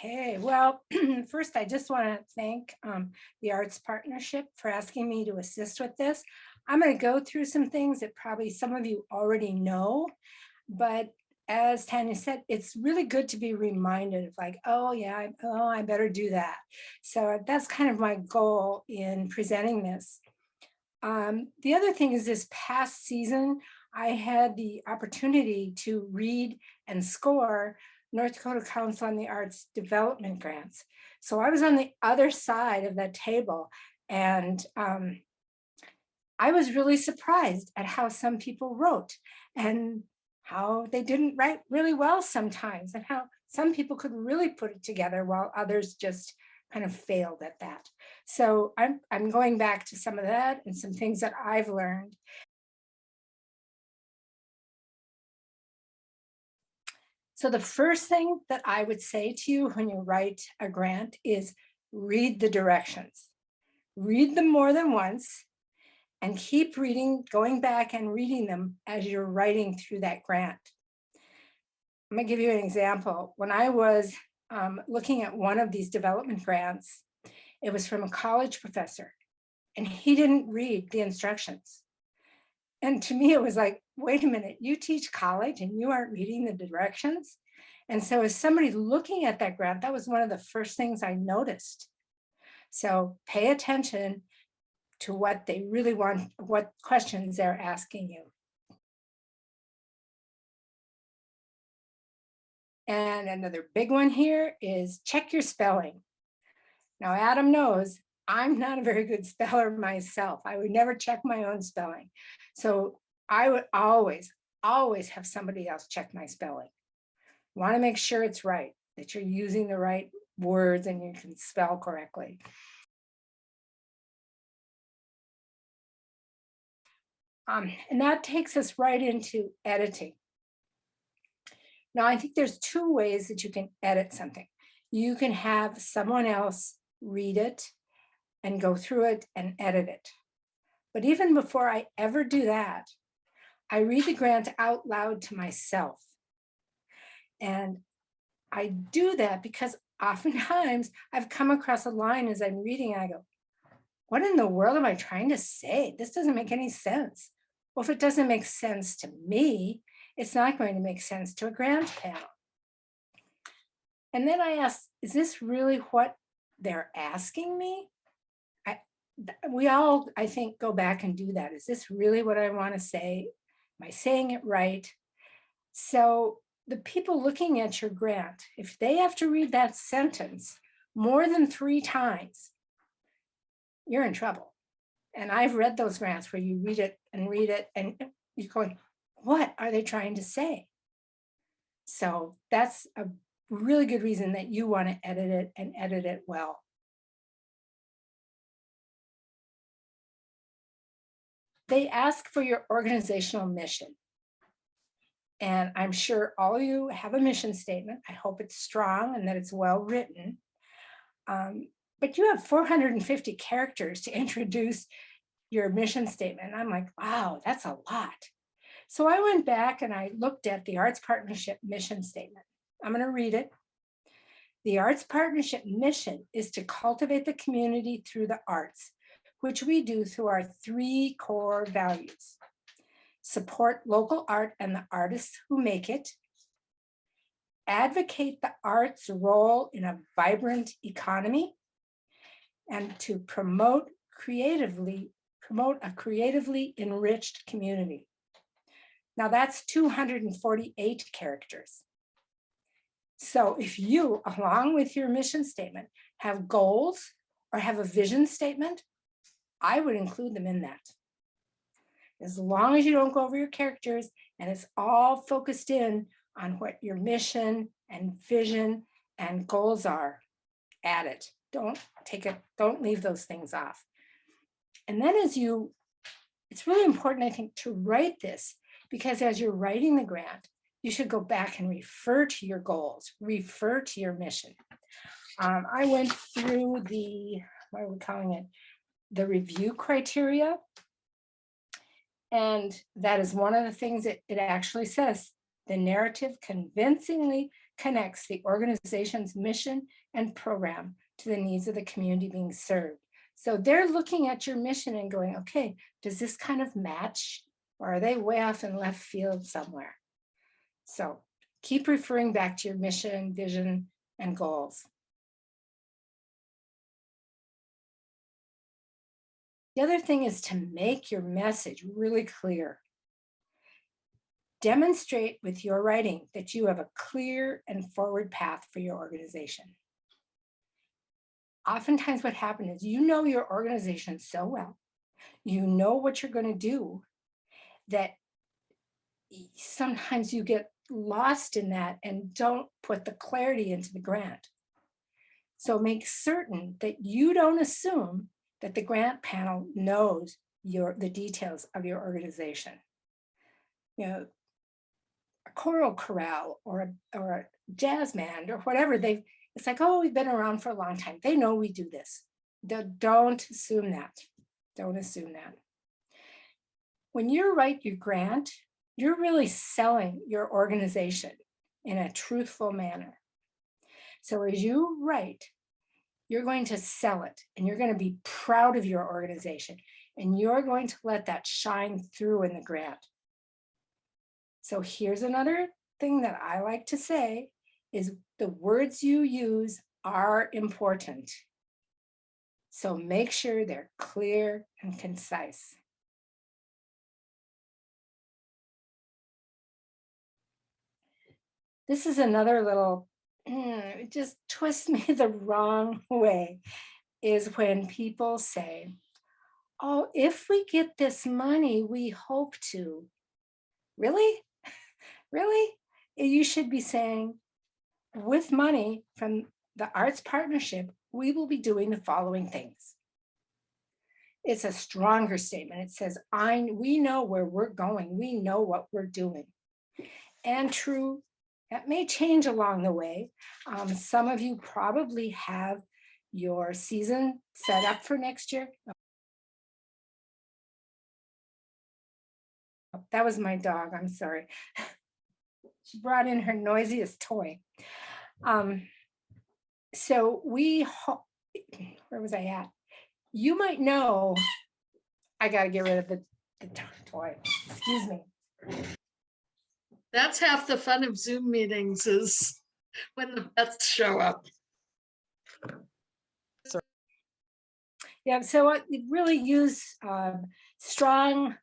Okay, well, first I just want to thank the Arts Partnership for asking me to assist with this. I'm going to go through some things that probably some of you already know, but as Tanya said, it's really good to be reminded of like, oh yeah, I better do that. So that's kind of my goal in presenting this. The other thing is this past season, I had the opportunity to read and score North Dakota Council on the Arts development grants. So I was on the other side of that table, and I was really surprised at how some people wrote and how they didn't write really well sometimes, and how some people could really put it together while others just kind of failed at that. So I'm going back to some of that and some things that I've learned. So the first thing that I would say to you when you write a grant is read the directions. Read them more than once and keep reading, going back and reading them as you're writing through that grant. I'm gonna give you an example. When I was looking at one of these development grants, it was from a college professor, and he didn't read the instructions. And to me, it was like, wait a minute, you teach college and you aren't reading the directions? And so as somebody looking at that grant, that was one of the first things I noticed. So pay attention to what they really want, what questions they're asking you. And another big one here is check your spelling. Now, Adam knows I'm not a very good speller myself. I would never check my own spelling. So I would always have somebody else check my spelling. Want to make sure it's right, that you're using the right words and you can spell correctly. And that takes us right into editing. Now, I think there's two ways that you can edit something. You can have someone else read it and go through it and edit it. But even before I ever do that, I read the grant out loud to myself. And I do that because oftentimes I've come across a line as I'm reading, and I go, what in the world am I trying to say? This doesn't make any sense. Well, if it doesn't make sense to me, it's not going to make sense to a grant panel. And then I ask, is this really what they're asking me? We all, I think, go back and do that. Is this really what I want to say? Am I saying it right? So the people looking at your grant, if they have to read that sentence more than 3 times, you're in trouble. And I've read those grants where you read it and you're going, what are they trying to say? So that's a really good reason that you want to edit it and edit it well. They ask for your organizational mission. And I'm sure all of you have a mission statement. I hope it's strong and that it's well written. But you have 450 characters to introduce your mission statement. And I'm like, wow, that's a lot. So I went back and I looked at the Arts Partnership mission statement. I'm going to read it. The Arts Partnership mission is to cultivate the community through the arts, which we do through our 3 core values. Support local art and the artists who make it. Advocate the arts' role in a vibrant economy. And to promote a creatively enriched community. Now that's 248 characters. So if you, along with your mission statement, have goals or have a vision statement, I would include them in that. As long as you don't go over your characters and it's all focused in on what your mission and vision and goals are, add it. Don't leave those things off. And then it's really important, I think, to write this, because as you're writing the grant, you should go back and refer to your goals, refer to your mission. I went through what are we calling it? The review criteria. And that is one of the things that it actually says. The narrative convincingly connects the organization's mission and program to the needs of the community being served. So they're looking at your mission and going, okay, does this kind of match, or are they way off in left field somewhere? So keep referring back to your mission, vision, and goals. The other thing is to make your message really clear. Demonstrate with your writing that you have a clear and forward path for your organization. Oftentimes what happens is you know your organization so well, you know what you're going to do, that sometimes you get lost in that and don't put the clarity into the grant. So make certain that you don't assume that the grant panel knows the details of your organization. You know, a choral chorale or a jazz band or whatever, it's like, oh, we've been around for a long time. They know we do this. Don't assume that. Don't assume that. When you write your grant, you're really selling your organization in a truthful manner. So as you write, you're going to sell it and you're going to be proud of your organization and you're going to let that shine through in the grant. So here's another thing that I like to say is the words you use are important. So make sure they're clear and concise. This is another little, it just twists me the wrong way, is when people say, oh, if we get this money, we hope to. Really? Really? You should be saying, with money from the Arts Partnership, we will be doing the following things. It's a stronger statement. It says, we know where we're going. We know what we're doing. And true, that may change along the way. Some of you probably have your season set up for next year. Oh, that was my dog, I'm sorry. She brought in her noisiest toy. So where was I at? You might know, I gotta get rid of the toy, excuse me. That's half the fun of Zoom meetings, is when the pets show up. Yeah, so really use strong,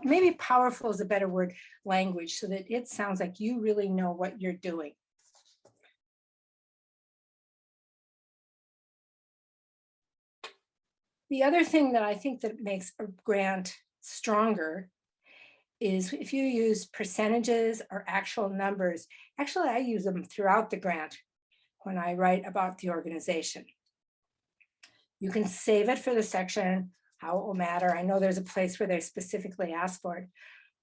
maybe powerful is a better word, language, so that it sounds like you really know what you're doing. The other thing that I think that makes a grant stronger is if you use percentages or actual numbers. Actually, I use them throughout the grant when I write about the organization. You can save it for the section, how it will matter. I know there's a place where they specifically ask for it,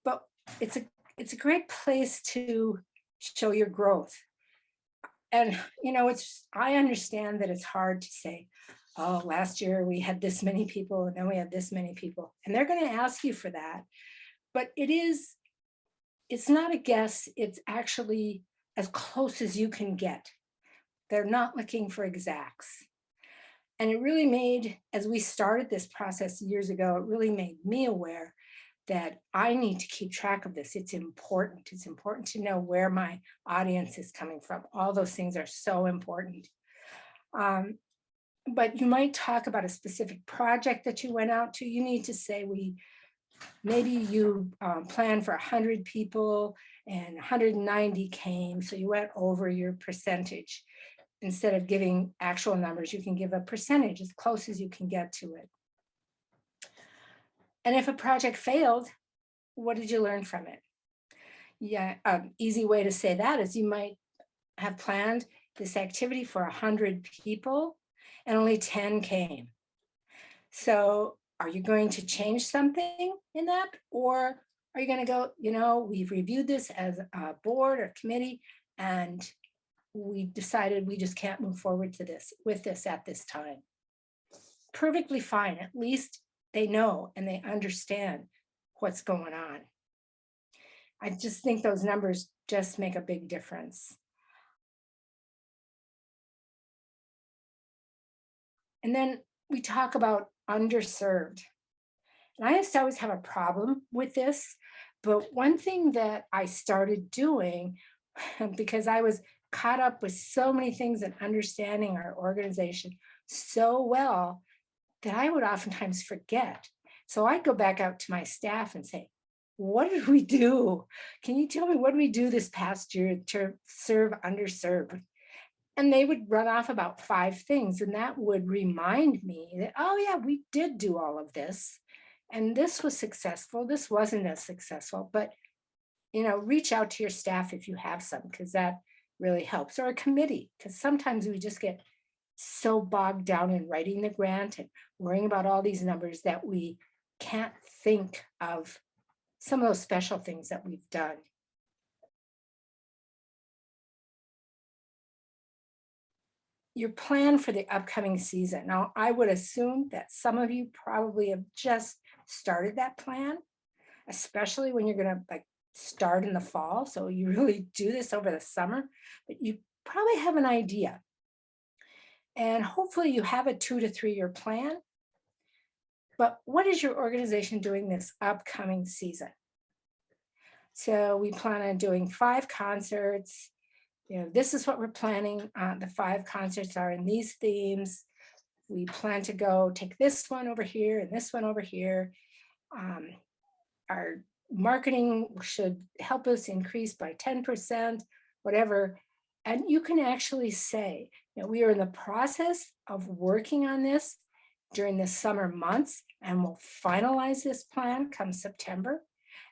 but it's a great place to show your growth. And I understand that it's hard to say, oh, last year we had this many people and then we had this many people, and they're going to ask you for that. But it's not a guess, it's actually as close as you can get. They're not looking for exacts. And it really made, as we started this process years ago, it really made me aware that I need to keep track of this. It's important. It's important to know where my audience is coming from. All those things are so important. But you might talk about a specific project that you went out to. You need to say, maybe you planned for 100 people and 190 came, so you went over your percentage. Instead of giving actual numbers, you can give a percentage as close as you can get to it. And if a project failed, what did you learn from it? Yeah, an easy way to say that is you might have planned this activity for 100 people and only 10 came. So are you going to change something in that? Or are you going to go, we've reviewed this as a board or committee and we decided we just can't move forward with this at this time. Perfectly fine. At least they know and they understand what's going on. I just think those numbers just make a big difference. And then we talk about underserved. And I used to always have a problem with this, but one thing that I started doing, because I was caught up with so many things and understanding our organization so well, that I would oftentimes forget. So I'd go back out to my staff and say, what did we do? Can you tell me what did we do this past year to serve underserved? And they would run off about 5 things, and that would remind me that, oh yeah, we did do all of this. And this was successful. This wasn't as successful, but reach out to your staff if you have some, because that really helps, or a committee, because sometimes we just get so bogged down in writing the grant and worrying about all these numbers that we can't think of some of those special things that we've done. Your plan for the upcoming season. Now, I would assume that some of you probably have just started that plan, especially when you're going to start in the fall. So you really do this over the summer, but you probably have an idea. And hopefully you have a 2 to 3 year plan. But what is your organization doing this upcoming season? So we plan on doing 5 concerts. This is what we're planning. The 5 concerts are in these themes. We plan to go take this one over here and this one over here. Our marketing should help us increase by 10%, whatever. And you can actually say, we are in the process of working on this during the summer months, and we'll finalize this plan come September.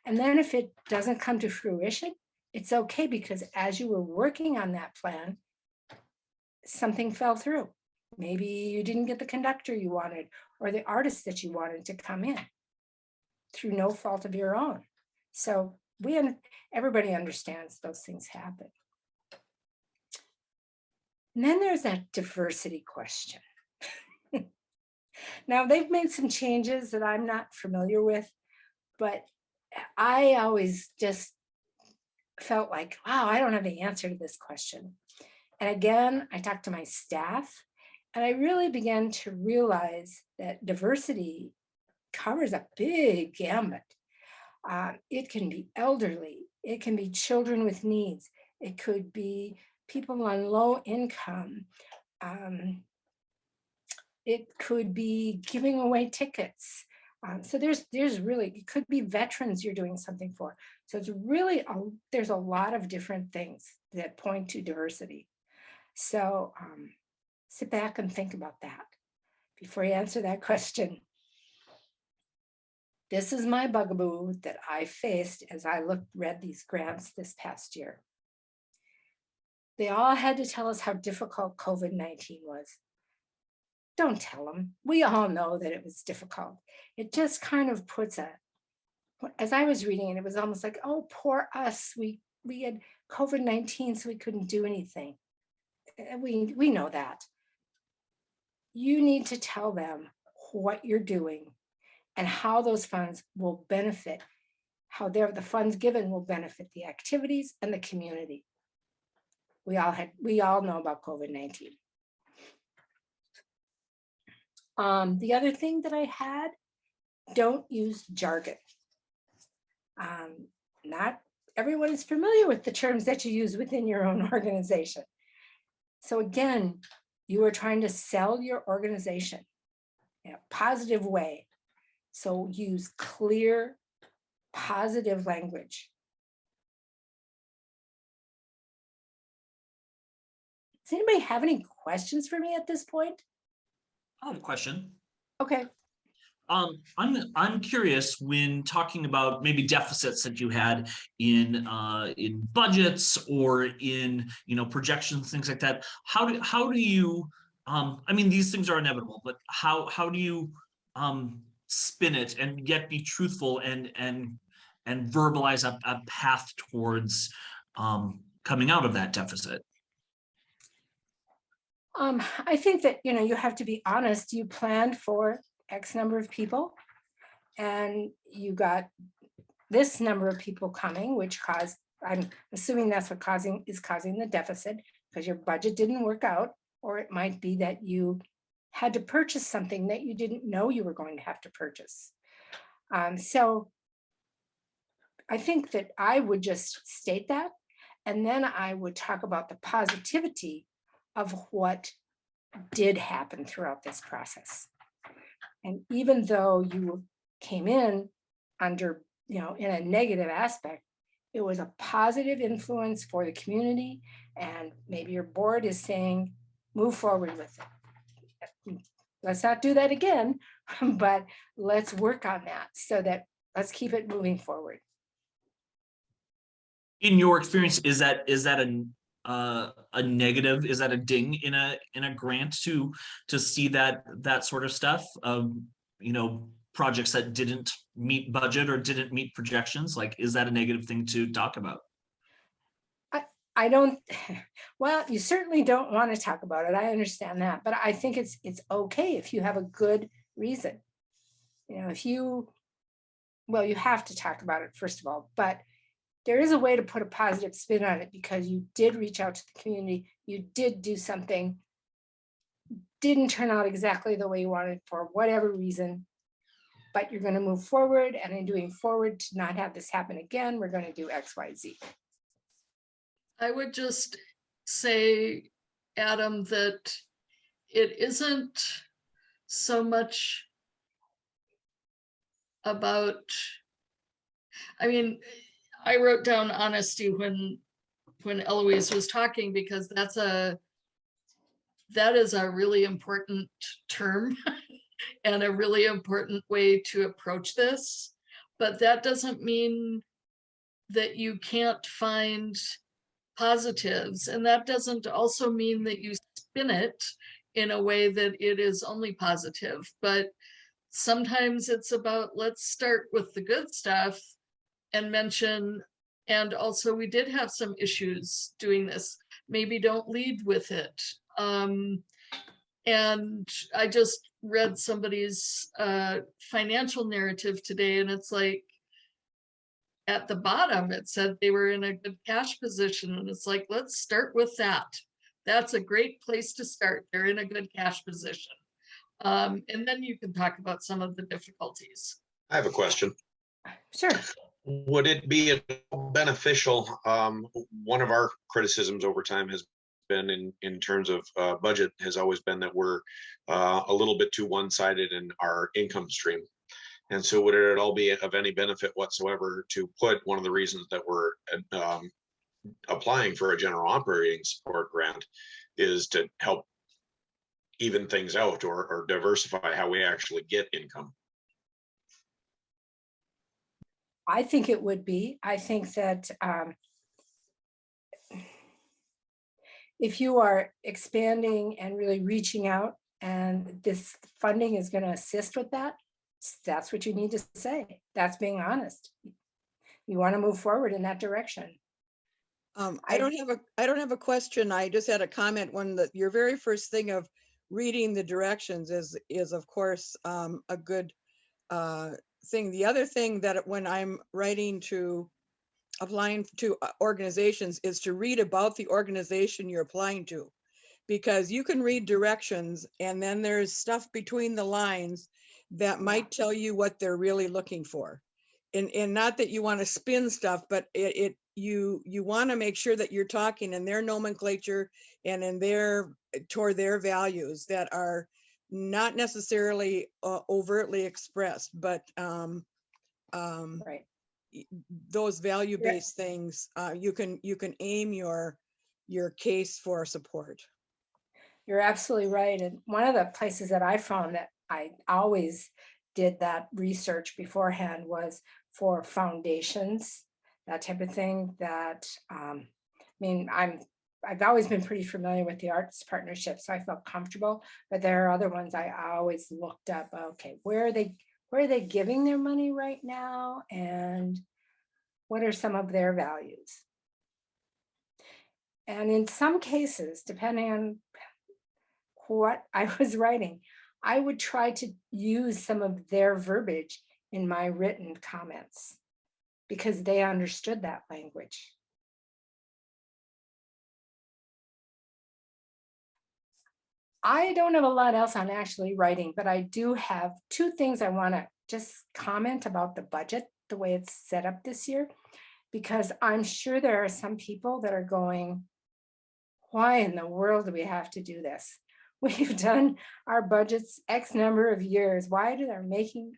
And then if it doesn't come to fruition, it's okay, because as you were working on that plan, something fell through. Maybe you didn't get the conductor you wanted or the artist that you wanted to come in through no fault of your own. So everybody understands those things happen. And then there's that diversity question. Now, they've made some changes that I'm not familiar with, but I always just felt like, wow, I don't have the answer to this question. And again, I talked to my staff, and I really began to realize that diversity covers a big gamut. It can be elderly, it can be children with needs, it could be people on low income. It could be giving away tickets. So there's really, it could be veterans you're doing something for. So it's really, there's a lot of different things that point to diversity. So sit back and think about that before you answer that question. This is my bugaboo that I faced as I read these grants this past year. They all had to tell us how difficult COVID-19 was. Don't tell them. We all know that it was difficult. It just kind of puts as I was reading it, it was almost like, oh, poor us. We had COVID-19, so we couldn't do anything. We know that. You need to tell them what you're doing and how those funds will benefit, how the funds given will benefit the activities and the community. We all know about COVID-19. The other thing that I had, don't use jargon. Not everyone is familiar with the terms that you use within your own organization. So again, you are trying to sell your organization in a positive way. So use clear, positive language. Does anybody have any questions for me at this point? I have a question. Okay. I'm curious, when talking about maybe deficits that you had in budgets or in projections, things like that. How do you I mean, these things are inevitable, but how do you spin it and yet be truthful and verbalize a path towards coming out of that deficit? I think that you have to be honest. You planned for X number of people, and you got this number of people coming, which caused, I'm assuming that's what is causing the deficit, because your budget didn't work out, or it might be that you had to purchase something that you didn't know you were going to have to purchase. So I think that I would just state that, and then I would talk about the positivity of what did happen throughout this process. And even though you came in under, in a negative aspect, it was a positive influence for the community, and maybe your board is saying, move forward with it. Let's not do that again, but let's work on that so that let's keep it moving forward. In your experience, is that a negative? Is that a ding in a grant to see that sort of stuff? Projects that didn't meet budget or didn't meet projections? Like, is that a negative thing to talk about? I don't, well, you certainly don't want to talk about it. I understand that, but I think it's okay if you have a good reason. You have to talk about it, first of all, but there is a way to put a positive spin on it, because you did reach out to the community. You did do something, didn't turn out exactly the way you wanted for whatever reason, but you're going to move forward. And in doing forward, to not have this happen again, we're going to do X, Y, Z. I would just say, Adam, that it isn't so much about, I wrote down honesty when Eloise was talking, because that is a really important term and a really important way to approach this. But that doesn't mean that you can't find positives. And that doesn't also mean that you spin it in a way that it is only positive. But sometimes it's about, let's start with the good stuff and mention, and also we did have some issues doing this. Maybe don't lead with it. And I just read somebody's financial narrative today, and it's like, at the bottom, it said they were in a good cash position. And it's like, let's start with that. That's a great place to start. They're in a good cash position. And then you can talk about some of the difficulties. I have a question. Sure. Would it be beneficial? One of our criticisms over time has been in terms of budget has always been that we're a little bit too one-sided in our income stream. And so would it at all be of any benefit whatsoever to put one of the reasons that we're applying for a general operating support grant is to help even things out, or diversify how we actually get income? I think it would be. I think that if you are expanding and really reaching out, and this funding is going to assist with that, that's what you need to say. That's being honest. You want to move forward in that direction. I don't have a question. I just had a comment. Your very first thing of reading the directions is of course a good thing. The other thing that when I'm applying to organizations is to read about the organization you're applying to, because you can read directions and then there's stuff between the lines that might tell you what they're really looking for. And not that you want to spin stuff, but you want to make sure that you're talking in their nomenclature and toward their values that are not necessarily overtly expressed, but Right. those value-based things, you can aim your case for support. You're absolutely right. And one of the places that I found that I always did that research beforehand was for foundations, that type of thing. That I've always been pretty familiar with the arts partnership, so I felt comfortable. But there are other ones I always looked up. Okay, where are they giving their money right now, and what are some of their values? And in some cases, depending on what I was writing, I would try to use some of their verbiage in my written comments. because they understood that language. I don't have a lot else on actually writing, but I do have two things I want to just comment about the budget, the way it's set up this year, because I'm sure there are some people that are going, why in the world do we have to do this? We've done our budgets X number of years. Why do they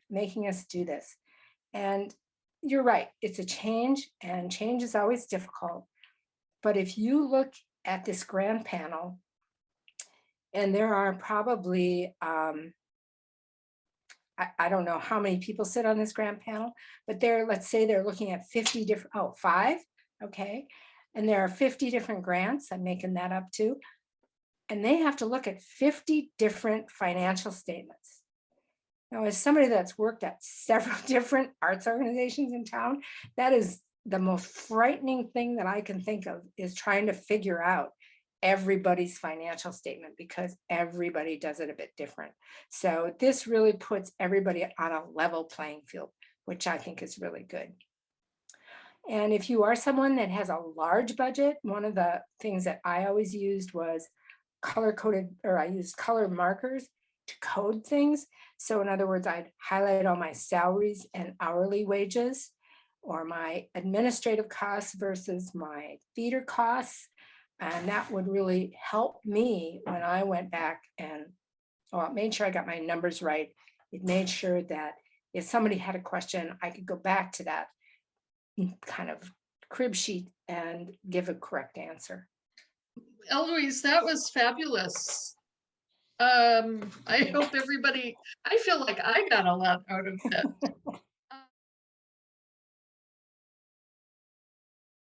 making us do this? And you're right, it's a change, and change is always difficult. But if you look at this grand panel, and there are probably, I don't know how many people sit on this grand panel, but let's say they're looking at 50 different, 5, okay. And there are 50 different grants, I'm making that up too. And they have to look at 50 different financial statements. Now, as somebody that's worked at several different arts organizations in town, that is the most frightening thing that I can think of, is trying to figure out everybody's financial statement, because everybody does it a bit different. So this really puts everybody on a level playing field, which I think is really good. And if you are someone that has a large budget, one of the things that I always used was color coded, or I used color markers to code things. So in other words, I'd highlight all my salaries and hourly wages, or my administrative costs versus my theater costs. And that would really help me when I went back and, well, it made sure I got my numbers right. It made sure that if somebody had a question, I could go back to that kind of crib sheet and give a correct answer. Eloise, that was fabulous. I hope everybody, I feel like I got a lot out of that.